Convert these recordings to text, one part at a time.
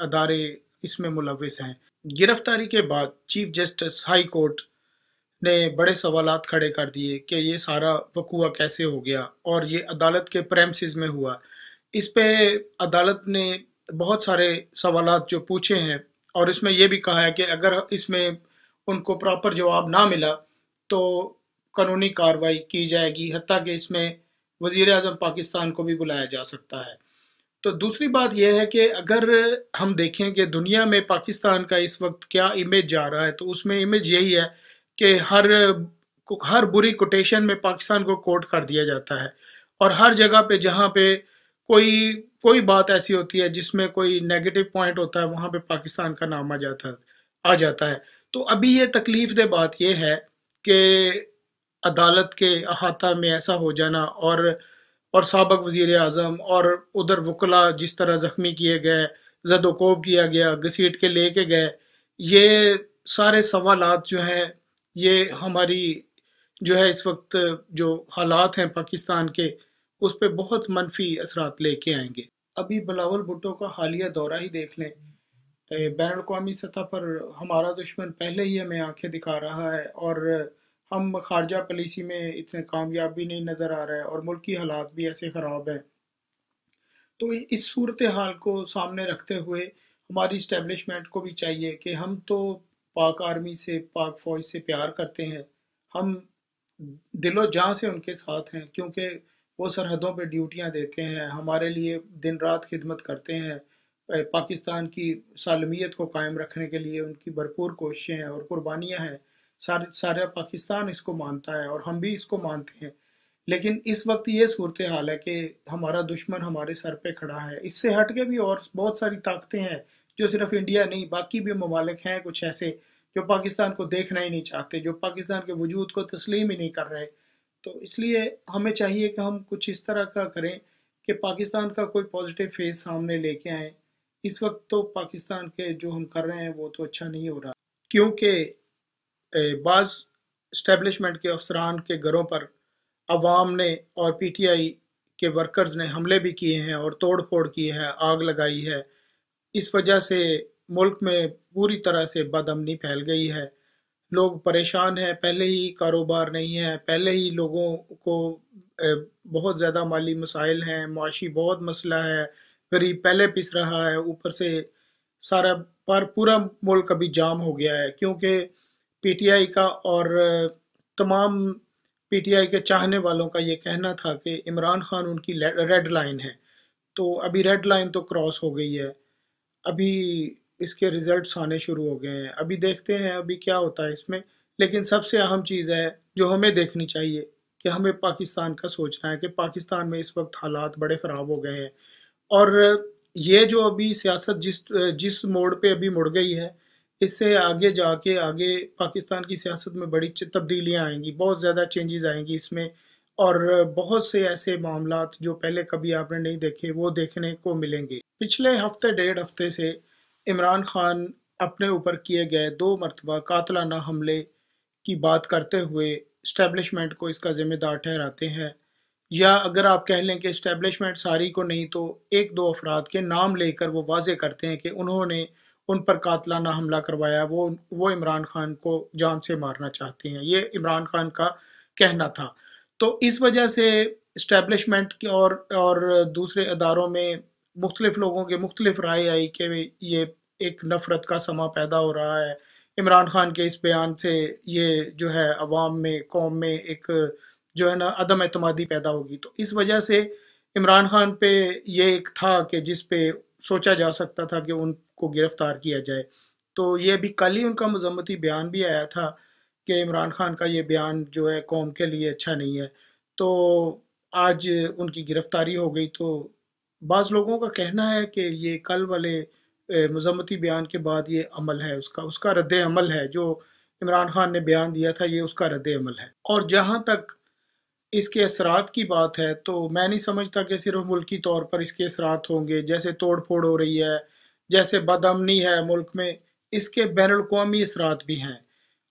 ادارے اس میں ملوث ہیں۔ گرفتاری کے بعد چیف جسٹس ہائی کورٹ نے بڑے سوالات کھڑے کر دیے کہ یہ سارا وقوع کیسے ہو گیا اور یہ عدالت کے پریمسز میں ہوا۔ اس پہ عدالت نے بہت سارے سوالات جو پوچھے ہیں اور اس میں یہ بھی کہا ہے کہ اگر اس میں ان کو پراپر جواب نہ ملا تو قانونی کارروائی کی جائے گی، حتیٰ کہ اس میں وزیر اعظم پاکستان کو بھی بلایا جا سکتا ہے۔ تو دوسری بات یہ ہے کہ اگر ہم دیکھیں کہ دنیا میں پاکستان کا اس وقت کیا امیج جا رہا ہے تو اس میں امیج یہی ہے کہ ہر بری کوٹیشن میں پاکستان کو کوٹ کر دیا جاتا ہے، اور ہر جگہ پہ جہاں پہ کوئی بات ایسی ہوتی ہے جس میں کوئی نیگیٹو پوائنٹ ہوتا ہے وہاں پہ پاکستان کا نام آ جاتا ہے۔ تو ابھی یہ تکلیف دہ بات یہ ہے کہ عدالت کے احاطہ میں ایسا ہو جانا اور سابق وزیر اعظم اور ادھر وکلا جس طرح زخمی کیے گئے، زد و کوب کیا گیا، گھسیٹ کے لے کے گئے، یہ سارے سوالات جو ہیں یہ ہماری جو ہے اس وقت جو حالات ہیں پاکستان کے اس پہ بہت منفی اثرات لے کے آئیں گے۔ ابھی بلاول بھٹو کا حالیہ دورہ ہی دیکھ لیں، بین الاقوامی سطح پر ہمارا دشمن پہلے ہی ہمیں آنکھیں دکھا رہا ہے اور ہم خارجہ پالیسی میں اتنے کامیاب بھی نہیں نظر آ رہا ہے اور ملکی حالات بھی ایسے خراب ہیں۔ تو اس صورتحال کو سامنے رکھتے ہوئے ہماری اسٹیبلشمنٹ کو بھی چاہیے کہ ہم تو پاک آرمی سے، پاک فوج سے پیار کرتے ہیں، ہم دل و جاں سے ان کے ساتھ ہیں، کیونکہ وہ سرحدوں پہ ڈیوٹیاں دیتے ہیں، ہمارے لیے دن رات خدمت کرتے ہیں، پاکستان کی سالمیت کو قائم رکھنے کے لیے ان کی بھرپور کوششیں ہیں اور قربانیاں ہیں، سارا پاکستان اس کو مانتا ہے اور ہم بھی اس کو مانتے ہیں۔ لیکن اس وقت یہ صورتحال ہے کہ ہمارا دشمن ہمارے سر پہ کھڑا ہے، اس سے ہٹ کے بھی اور بہت ساری طاقتیں ہیں جو صرف انڈیا نہیں باقی بھی ممالک ہیں کچھ ایسے جو پاکستان کو دیکھنا ہی نہیں چاہتے، جو پاکستان کے وجود کو تسلیم ہی نہیں کر رہے۔ تو اس لیے ہمیں چاہیے کہ ہم کچھ اس طرح کا کریں کہ پاکستان کا کوئی پازیٹیو فیس سامنے لے کے آئیں۔ اس وقت تو پاکستان کے جو ہم کر رہے ہیں وہ تو اچھا نہیں ہو رہا، کیونکہ بعض اسٹیبلشمنٹ کے افسران کے گھروں پر عوام نے اور پی ٹی آئی کے ورکرز نے حملے بھی کیے ہیں اور توڑ پھوڑ کی ہے، آگ لگائی ہے۔ اس وجہ سے ملک میں پوری طرح سے بد امنی پھیل گئی ہے، لوگ پریشان ہیں، پہلے ہی کاروبار نہیں ہے، پہلے ہی لوگوں کو بہت زیادہ مالی مسائل ہیں، معاشی بہت مسئلہ ہے، غریب پہلے پس رہا ہے، اوپر سے پورا ملک ابھی جام ہو گیا ہے، کیونکہ پی ٹی آئی کا اور تمام پی ٹی آئی کے چاہنے والوں کا یہ کہنا تھا کہ عمران خان ان کی ریڈ لائن ہے۔ تو ابھی ریڈ لائن تو کراس ہو گئی ہے، ابھی اس کے ریزلٹس آنے شروع ہو گئے ہیں، ابھی دیکھتے ہیں ابھی کیا ہوتا ہے اس میں۔ لیکن سب سے اہم چیز ہے جو ہمیں دیکھنی چاہیے کہ ہمیں پاکستان کا سوچنا ہے کہ پاکستان میں اس وقت حالات بڑے خراب ہو گئے ہیں، اور یہ جو ابھی سیاست جس موڑ پہ ابھی مڑ گئی ہے، اس سے آگے جا کے آگے پاکستان کی سیاست میں بڑی تبدیلیاں آئیں گی، بہت زیادہ چینجز آئیں گی اس میں، اور بہت سے ایسے معاملات جو پہلے کبھی آپ نے نہیں دیکھے وہ دیکھنے کو ملیں گے۔ پچھلے ہفتے ڈیڑھ ہفتے سے عمران خان اپنے اوپر کیے گئے 2 مرتبہ قاتلانہ حملے کی بات کرتے ہوئے اسٹیبلشمنٹ کو اس کا ذمہ دار ٹھہراتے ہیں، یا اگر آپ کہہ لیں کہ اسٹیبلشمنٹ ساری کو نہیں تو 1-2 افراد کے نام لے کر وہ واضح کرتے ہیں کہ انہوں نے ان پر قاتلانہ حملہ کروایا، وہ عمران خان کو جان سے مارنا چاہتے ہیں، یہ عمران خان کا کہنا تھا۔ تو اس وجہ سے اسٹیبلشمنٹ اور دوسرے اداروں میں مختلف لوگوں کے مختلف رائے آئی کہ یہ ایک نفرت کا سما پیدا ہو رہا ہے، عمران خان کے اس بیان سے یہ جو ہے عوام میں، قوم میں ایک جو ہے نا عدم اعتمادی پیدا ہوگی۔ تو اس وجہ سے عمران خان پہ یہ ایک تھا کہ جس پہ سوچا جا سکتا تھا کہ ان کو گرفتار کیا جائے۔ تو یہ بھی کل ہی ان کا مذمتی بیان بھی آیا تھا کہ عمران خان کا یہ بیان جو ہے قوم کے لیے اچھا نہیں ہے، تو آج ان کی گرفتاری ہو گئی۔ تو بعض لوگوں کا کہنا ہے کہ یہ کل والے مذمتی بیان کے بعد یہ عمل ہے، اس کا رد عمل ہے، جو عمران خان نے بیان دیا تھا یہ اس کا رد عمل ہے۔ اور جہاں تک اس کے اثرات کی بات ہے تو میں نہیں سمجھتا کہ صرف ملکی طور پر اس کے اثرات ہوں گے، جیسے توڑ پھوڑ ہو رہی ہے، جیسے بد امنی ہے ملک میں، اس کے بین الاقوامی اثرات بھی ہیں۔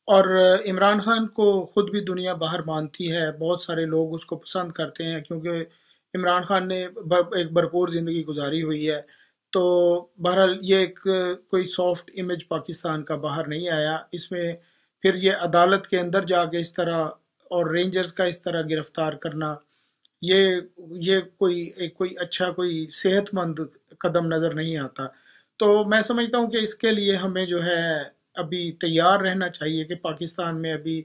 اور عمران خان کو خود بھی دنیا باہر مانتی ہے، بہت سارے لوگ اس کو پسند کرتے ہیں کیونکہ عمران خان نے ایک بھرپور زندگی گزاری ہوئی ہے، تو بہرحال یہ ایک کوئی سافٹ امیج پاکستان کا باہر نہیں آیا، اس میں پھر یہ عدالت کے اندر جا کے اس طرح اور رینجرز کا اس طرح گرفتار کرنا، یہ کوئی اچھا کوئی صحت مند قدم نظر نہیں آتا۔ تو میں سمجھتا ہوں کہ اس کے لیے ہمیں جو ہے ابھی تیار رہنا چاہیے کہ پاکستان میں ابھی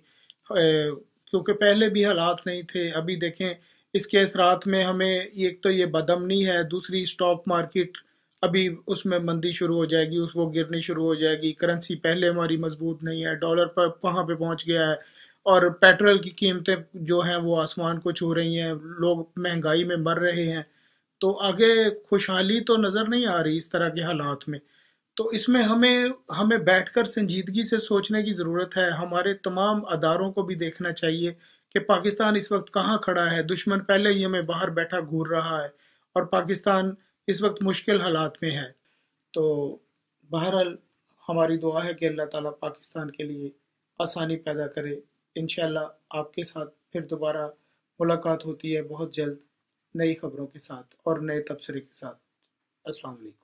کیونکہ پہلے بھی حالات نہیں تھے، ابھی دیکھیں اس کے اثرات میں ہمیں ایک تو یہ بدامنی ہے، دوسری اسٹاک مارکیٹ ابھی اس میں مندی شروع ہو جائے گی، وہ گرنی شروع ہو جائے گی، کرنسی پہلے ہماری مضبوط نہیں ہے، ڈالر پر کہاں پہ پہنچ گیا ہے، اور پیٹرول کی قیمتیں جو ہیں وہ آسمان کو چھو رہی ہیں، لوگ مہنگائی میں مر رہے ہیں۔ تو آگے خوشحالی تو نظر نہیں آ رہی اس طرح کے حالات میں۔ تو اس میں ہمیں بیٹھ کر سنجیدگی سے سوچنے کی ضرورت ہے، ہمارے تمام اداروں کو بھی دیکھنا چاہیے کہ پاکستان اس وقت کہاں کھڑا ہے۔ دشمن پہلے ہی ہمیں باہر بیٹھا گھور رہا ہے اور پاکستان اس وقت مشکل حالات میں ہے۔ تو بہرحال ہماری دعا ہے کہ اللہ تعالیٰ پاکستان کے لیے آسانی پیدا کرے۔ انشاءاللہ آپ کے ساتھ پھر دوبارہ ملاقات ہوتی ہے بہت جلد، نئی خبروں کے ساتھ اور نئے تبصرے کے ساتھ۔ السلام علیکم۔